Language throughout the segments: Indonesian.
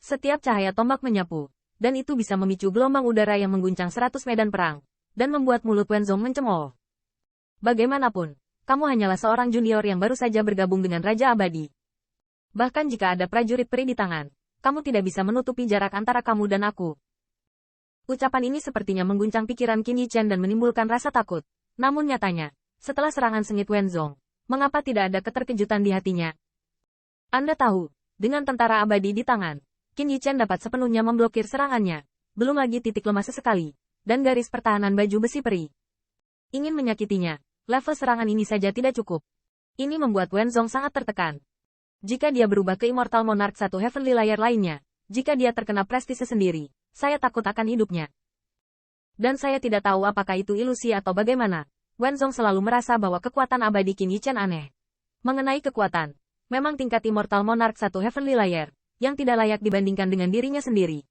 Setiap cahaya tombak menyapu, dan itu bisa memicu gelombang udara yang mengguncang 100 medan perang, dan membuat mulut Wenzong mencemooh. Bagaimanapun, kamu hanyalah seorang junior yang baru saja bergabung dengan Raja Abadi. Bahkan jika ada prajurit peri di tangan, kamu tidak bisa menutupi jarak antara kamu dan aku. Ucapan ini sepertinya mengguncang pikiran Qin Yichen dan menimbulkan rasa takut. Namun nyatanya, setelah serangan sengit Wenzong, mengapa tidak ada keterkejutan di hatinya? Anda tahu, dengan tentara abadi di tangan, Qin Yichen dapat sepenuhnya memblokir serangannya, belum lagi titik lemah sesekali, dan garis pertahanan baju besi peri. Ingin menyakitinya, level serangan ini saja tidak cukup. Ini membuat Wenzong sangat tertekan. Jika dia berubah ke Immortal Monarch satu Heavenly Layer lainnya, jika dia terkena prestise sendiri, saya takut akan hidupnya. Dan saya tidak tahu apakah itu ilusi atau bagaimana. Wenzong selalu merasa bahwa kekuatan abadi Qin Yichen aneh. Mengenai kekuatan, memang tingkat Immortal Monarch satu Heavenly Layer, yang tidak layak dibandingkan dengan dirinya sendiri.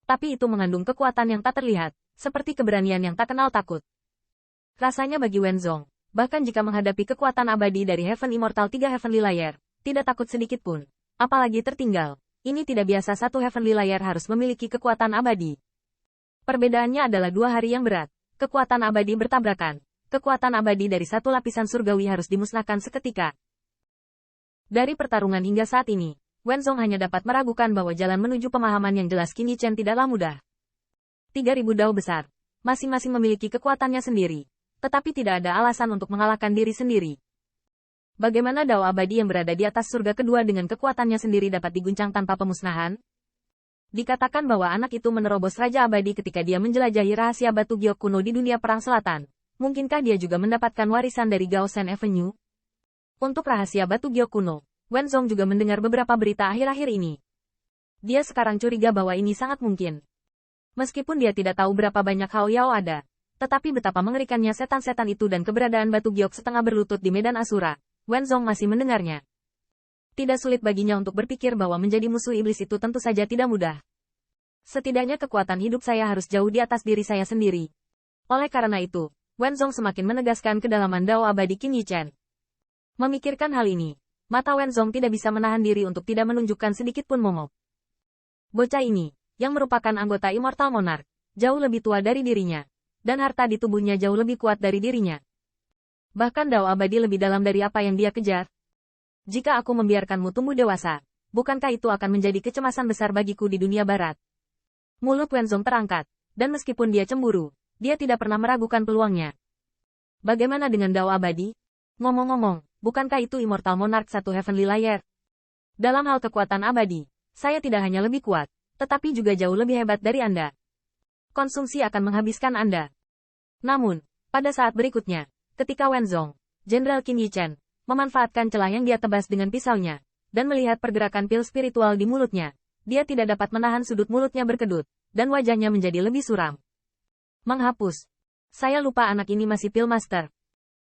Tapi itu mengandung kekuatan yang tak terlihat, seperti keberanian yang tak kenal takut. Rasanya bagi Wenzong, bahkan jika menghadapi kekuatan abadi dari Heaven Immortal 3 Heavenly Layer, tidak takut sedikit pun. Apalagi tertinggal. Ini tidak biasa satu Heavenly Layer harus memiliki kekuatan abadi. Perbedaannya adalah 2 hari yang berat. Kekuatan abadi bertabrakan. Kekuatan abadi dari satu lapisan surgawi harus dimusnahkan seketika. Dari pertarungan hingga saat ini, Wenzong hanya dapat meragukan bahwa jalan menuju pemahaman yang jelas Qin Yichen tidaklah mudah. 3.000 dao besar, masing-masing memiliki kekuatannya sendiri, tetapi tidak ada alasan untuk mengalahkan diri sendiri. Bagaimana dao abadi yang berada di atas surga kedua dengan kekuatannya sendiri dapat diguncang tanpa pemusnahan? Dikatakan bahwa anak itu menerobos Raja Abadi ketika dia menjelajahi rahasia batu giok kuno di dunia Perang Selatan. Mungkinkah dia juga mendapatkan warisan dari Gaosen Avenue? Untuk rahasia batu giok kuno, Wenzong juga mendengar beberapa berita akhir-akhir ini. Dia sekarang curiga bahwa ini sangat mungkin. Meskipun dia tidak tahu berapa banyak Hao Yao ada, tetapi betapa mengerikannya setan-setan itu dan keberadaan batu giok setengah berlutut di medan Asura, Wenzong masih mendengarnya. Tidak sulit baginya untuk berpikir bahwa menjadi musuh iblis itu tentu saja tidak mudah. Setidaknya kekuatan hidup saya harus jauh di atas diri saya sendiri. Oleh karena itu, Wenzong semakin menegaskan kedalaman dao abadi Qin Yichen. Memikirkan hal ini, mata Wenzong tidak bisa menahan diri untuk tidak menunjukkan sedikit pun momok. Bocah ini, yang merupakan anggota Immortal Monarch, jauh lebih tua dari dirinya, dan harta di tubuhnya jauh lebih kuat dari dirinya. Bahkan dao abadi lebih dalam dari apa yang dia kejar. Jika aku membiarkanmu tumbuh dewasa, bukankah itu akan menjadi kecemasan besar bagiku di dunia barat? Mulut Wenzong terangkat, dan meskipun dia cemburu, dia tidak pernah meragukan peluangnya. Bagaimana dengan dao abadi? Ngomong-ngomong, bukankah itu Immortal Monarch satu Heavenly Layer? Dalam hal kekuatan abadi, saya tidak hanya lebih kuat, tetapi juga jauh lebih hebat dari Anda. Konsumsi akan menghabiskan Anda. Namun, pada saat berikutnya, ketika Wenzong, Jenderal Qin Yichen, memanfaatkan celah yang dia tebas dengan pisaunya, dan melihat pergerakan pil spiritual di mulutnya, dia tidak dapat menahan sudut mulutnya berkedut, dan wajahnya menjadi lebih suram. Menghapus. Saya lupa anak ini masih pil master.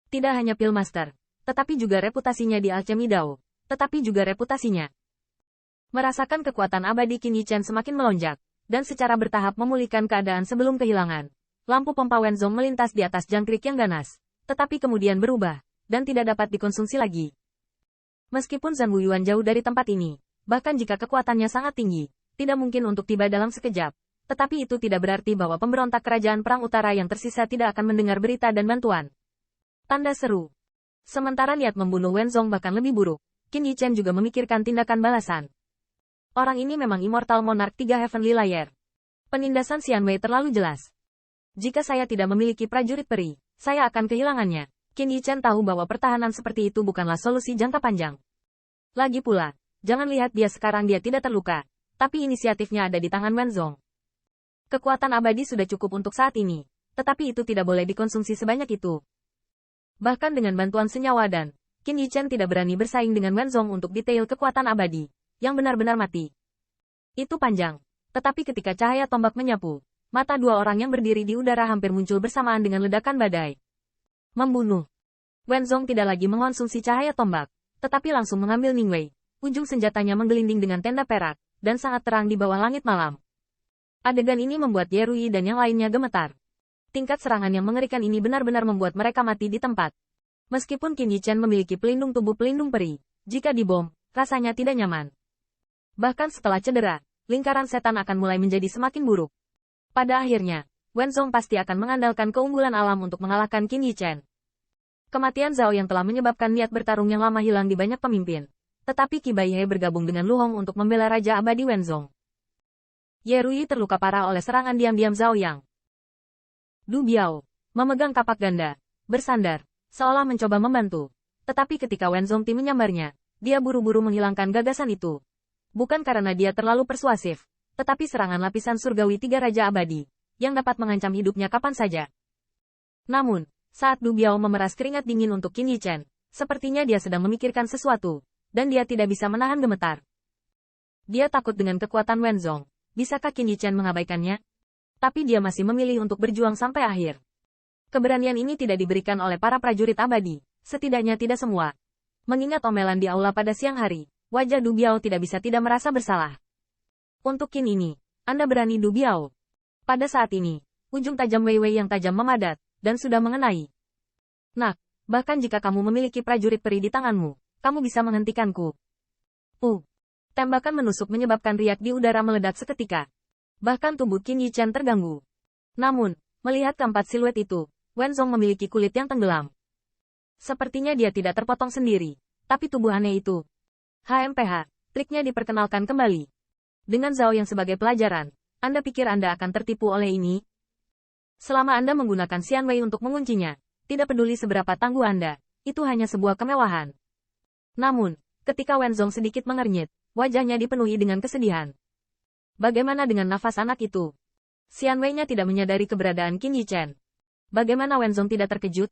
Tidak hanya pil master, tetapi juga reputasinya di alchemy dao, tetapi juga reputasinya. Merasakan kekuatan abadi Qin Yichen semakin melonjak, dan secara bertahap memulihkan keadaan sebelum kehilangan. Lampu pompa Wenzong melintas di atas jangkrik yang ganas, tetapi kemudian berubah, dan tidak dapat dikonsumsi lagi. Meskipun Zhan Wuyuan jauh dari tempat ini, bahkan jika kekuatannya sangat tinggi, tidak mungkin untuk tiba dalam sekejap, tetapi itu tidak berarti bahwa pemberontak kerajaan Perang Utara yang tersisa tidak akan mendengar berita dan bantuan. Tanda seru. Sementara niat membunuh Wenzong bahkan lebih buruk, Qin Yichen juga memikirkan tindakan balasan. Orang ini memang Immortal Monarch 3 Heavenly Layer. Penindasan Xian Wei terlalu jelas. Jika saya tidak memiliki prajurit peri, saya akan kehilangannya. Qin Yichen tahu bahwa pertahanan seperti itu bukanlah solusi jangka panjang. Lagi pula, jangan lihat dia sekarang dia tidak terluka, tapi inisiatifnya ada di tangan Wenzong. Kekuatan abadi sudah cukup untuk saat ini, tetapi itu tidak boleh dikonsumsi sebanyak itu. Bahkan dengan bantuan senyawa dan, Qin Yichen tidak berani bersaing dengan Wenzong untuk detail kekuatan abadi, yang benar-benar mati. Itu panjang, tetapi ketika cahaya tombak menyapu, mata dua orang yang berdiri di udara hampir muncul bersamaan dengan ledakan badai. Membunuh. Wenzong tidak lagi mengonsumsi cahaya tombak, tetapi langsung mengambil Ningwei. Ujung senjatanya menggelinding dengan tenda perak, dan sangat terang di bawah langit malam. Adegan ini membuat Ye Ruyi dan yang lainnya gemetar. Tingkat serangan yang mengerikan ini benar-benar membuat mereka mati di tempat. Meskipun Qin Yichen memiliki pelindung tubuh pelindung peri, jika dibom, rasanya tidak nyaman. Bahkan setelah cedera, lingkaran setan akan mulai menjadi semakin buruk. Pada akhirnya, Wenzong pasti akan mengandalkan keunggulan alam untuk mengalahkan Qin Yichen. Kematian Zhao yang telah menyebabkan niat bertarung yang lama hilang di banyak pemimpin. Tetapi Qi Baihe bergabung dengan Lu Hong untuk membela Raja Abadi Wenzong. Ye Ruyi terluka parah oleh serangan diam-diam Zhao Yang. Du Biao memegang kapak ganda, bersandar, seolah mencoba membantu. Tetapi ketika Wenzong Ti menyambarnya, dia buru-buru menghilangkan gagasan itu. Bukan karena dia terlalu persuasif, tetapi serangan lapisan surgawi tiga Raja Abadi, yang dapat mengancam hidupnya kapan saja. Namun, saat Du Biao memeras keringat dingin untuk Qin Yichen, sepertinya dia sedang memikirkan sesuatu, dan dia tidak bisa menahan gemetar. Dia takut dengan kekuatan Wenzong. Bisakah Qin Yichen mengabaikannya? Tapi dia masih memilih untuk berjuang sampai akhir. Keberanian ini tidak diberikan oleh para prajurit abadi, setidaknya tidak semua. Mengingat omelan di aula pada siang hari, wajah Du Biao tidak bisa tidak merasa bersalah. Untuk Qin ini, Anda berani Du Biao. Pada saat ini, ujung tajam Wei Wei yang tajam memadat, dan sudah mengenai. Nak, bahkan jika kamu memiliki prajurit peri di tanganmu, kamu bisa menghentikanku. Tembakan menusuk menyebabkan riak di udara meledak seketika. Bahkan tubuh Qin Yichen terganggu. Namun, melihat keempat siluet itu, Wenzong memiliki kulit yang tenggelam. Sepertinya dia tidak terpotong sendiri, tapi tubuh aneh itu. HMPH, triknya diperkenalkan kembali. Dengan Zhao yang sebagai pelajaran, Anda pikir Anda akan tertipu oleh ini? Selama Anda menggunakan Xian Wei untuk menguncinya, tidak peduli seberapa tangguh Anda, itu hanya sebuah kemewahan. Namun, ketika Wenzong sedikit mengernyit, wajahnya dipenuhi dengan kesedihan. Bagaimana dengan nafas anak itu? Xian Wei-nya tidak menyadari keberadaan Qin Yichen. Bagaimana Wenzong tidak terkejut?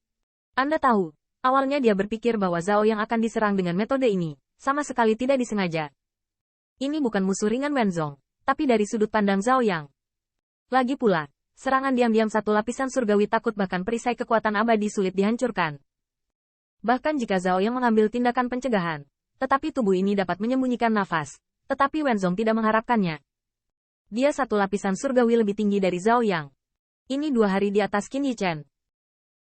Anda tahu, awalnya dia berpikir bahwa Zhao yang akan diserang dengan metode ini, sama sekali tidak disengaja. Ini bukan musuh ringan Wenzong, tapi dari sudut pandang Zhao Yang. Lagi pula, serangan diam-diam satu lapisan surgawi takut bahkan perisai kekuatan abadi sulit dihancurkan. Bahkan jika Zhao Yang mengambil tindakan pencegahan, tetapi tubuh ini dapat menyembunyikan nafas. Tetapi Wenzong tidak mengharapkannya. Dia satu lapisan surgawi lebih tinggi dari Zhao Yang. Ini 2 hari di atas Qin Yichen.